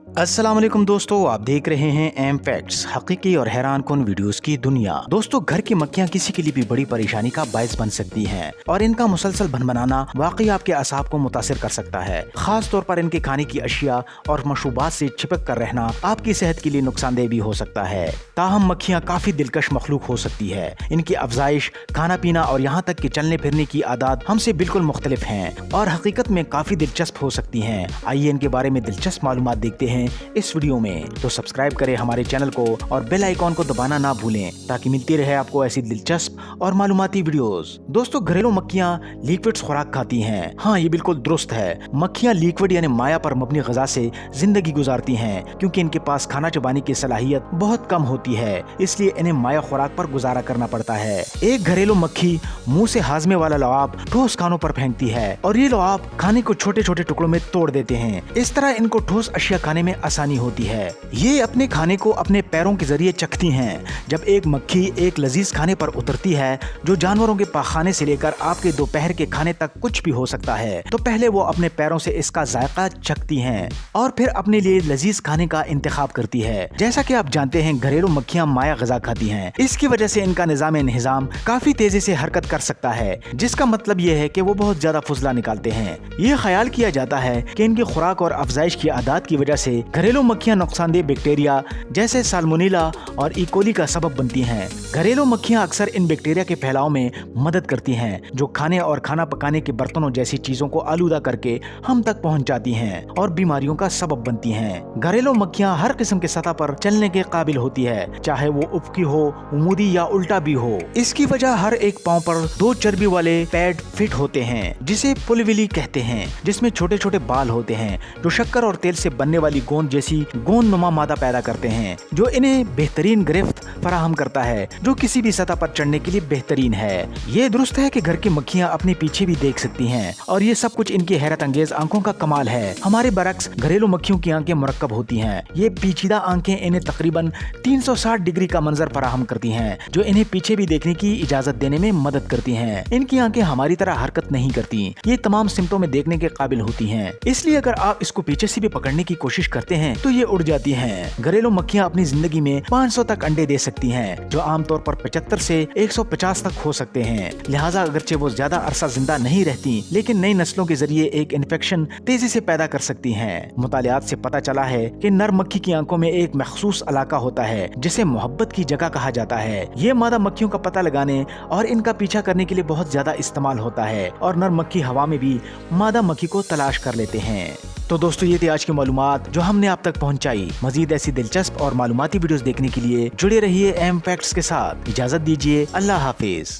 अस्सलाम वालेकुम दोस्तों, आप देख रहे हैं एम फैक्ट्स, हकीकी और हैरान कुन वीडियोस की दुनिया। दोस्तों, घर की मक्खियां किसी के लिए भी बड़ी परेशानी का बायस बन सकती हैं और इनका मुसलसल भनभनाना वाकई आपके असाब को मुतासिर कर सकता है। खास तौर पर इनके खाने की अशिया और मशरूबात से चिपक कर रहना आपकी सेहत के लिए नुकसानदेह भी हो सकता है। ताहम मक्खियां काफी दिलकश मखलूक हो सकती है। इनकी अफजाइश, खाना पीना और यहाँ तक कि चलने फिरने की आदत हमसे बिल्कुल मुख्तलिफ हैं और हकीकत में काफी दिलचस्प हो सकती हैं। आइए इनके बारे में दिलचस्प मालूमात देखते हैं इस वीडियो में। तो सब्सक्राइब करें हमारे चैनल को और बेल आइकॉन को दबाना ना भूलें ताकि मिलती रहे आपको ऐसी दिलचस्प और मालूमाती वीडियोस। दोस्तों, घरेलू मक्खियां लिक्विड्स खुराक खाती हैं। हाँ, ये बिल्कुल दुरुस्त है। मक्खियां लिक्विड यानी माया पर मबनी ग़िज़ा से जिंदगी गुजारती हैं क्योंकि इनके पास खाना चबाने की सलाहियत बहुत कम होती है, इसलिए इन्हें माया खुराक पर गुजारा करना पड़ता है। एक घरेलू मक्खी मुंह से हाजमे वाला लुआब ठोस खानों पर फेंकती है और ये लुआब खाने को छोटे छोटे टुकड़ों में तोड़ देते हैं। इस तरह इनको ठोस अशिया खाने में आसानी होती है। ये अपने खाने को अपने पैरों के जरिए चखती हैं। जब एक मक्खी एक लजीज खाने पर उतरती है जो जानवरों के पाखाने से लेकर आपके दोपहर के खाने तक कुछ भी हो सकता है, तो पहले वो अपने पैरों से इसका जायका चखती हैं और फिर अपने लिए लजीज खाने का इंतखाब करती है। जैसा कि आप जानते हैं, घरेलू मक्खियां माया ग़िज़ा खाती हैं। इसकी वजह से इनका निज़ाम काफी तेजी से हरकत कर सकता है, जिसका मतलब ये है कि वो बहुत ज्यादा फुजला निकालते हैं। ये ख्याल किया जाता है कि इनकी खुराक और अफजाइश की आदत की वजह से घरेलू मक्खियां नुकसानदेह बैक्टीरिया जैसे साल्मोनेला और इकोली का सबब बनती हैं। घरेलू मक्खियां अक्सर इन बैक्टीरिया के फैलाव में मदद करती हैं, जो खाने और खाना पकाने के बर्तनों जैसी चीजों को आलूदा करके हम तक पहुंच जाती हैं और बीमारियों का सबब बनती हैं। घरेलू मक्खियां हर किस्म के सतह पर चलने के काबिल होती है, चाहे वो उफकी हो, उमूदी या उल्टा भी हो। इसकी वजह हर एक पांव पर 2 चर्बी वाले पैड फिट होते हैं, जिसे पुलविली कहते हैं, जिसमें छोटे छोटे बाल होते हैं जो शक्कर और तेल से बनने वाली गोंद जैसी गोंद नुमा मादा पैदा करते हैं, जो इन्हें बेहतरीन गिरफ्त फराहम करता है, जो किसी भी सतह पर चढ़ने के लिए बेहतरीन है। ये दुरुस्त है कि घर की मक्खियां अपने पीछे भी देख सकती हैं और ये सब कुछ इनकी हैरत अंगेज आंखों का कमाल है। हमारे बरक्स घरेलू मक्खियों की आंखें मुरक्कब होती हैं। ये पेचीदा आंखें इन्हें तकरीबन 360 डिग्री का मंजर फराहम करती हैं, जो इन्हें पीछे भी देखने की इजाजत देने में मदद करती हैं। इनकी आंखें हमारी तरह हरकत नहीं करती, ये तमाम सिम्टों में देखने के काबिल होती हैं, इसलिए अगर आप इसको पीछे से भी पकड़ने की कोशिश करते हैं तो ये उड़ जाती हैं। घरेलू मक्खियां अपनी जिंदगी में 500 तक अंडे दे सकती हैं, जो आमतौर पर 75 से 150 तक हो सकते हैं। लिहाजा अगरचे वो ज्यादा अरसा जिंदा नहीं रहती, लेकिन नई नस्लों के जरिए एक इन्फेक्शन तेजी से पैदा कर सकती हैं। मुतालियात से पता चला है कि नर मक्खी की आंखों में एक मखसूस इलाका होता है जिसे मोहब्बत की जगह कहा जाता है। ये मादा मक्खियों का पता लगाने और इनका पीछा करने के लिए बहुत ज्यादा इस्तेमाल होता है और नर मक्खी हवा में भी मादा मक्खी को तलाश कर लेते हैं। तो दोस्तों, ये थी आज की मालूमात जो हमने आप तक पहुंचाई। मजीद ऐसी दिलचस्प और मालूमाती वीडियोस देखने के लिए जुड़े रहिए एम फैक्ट्स के साथ। इजाजत दीजिए, अल्लाह हाफिज।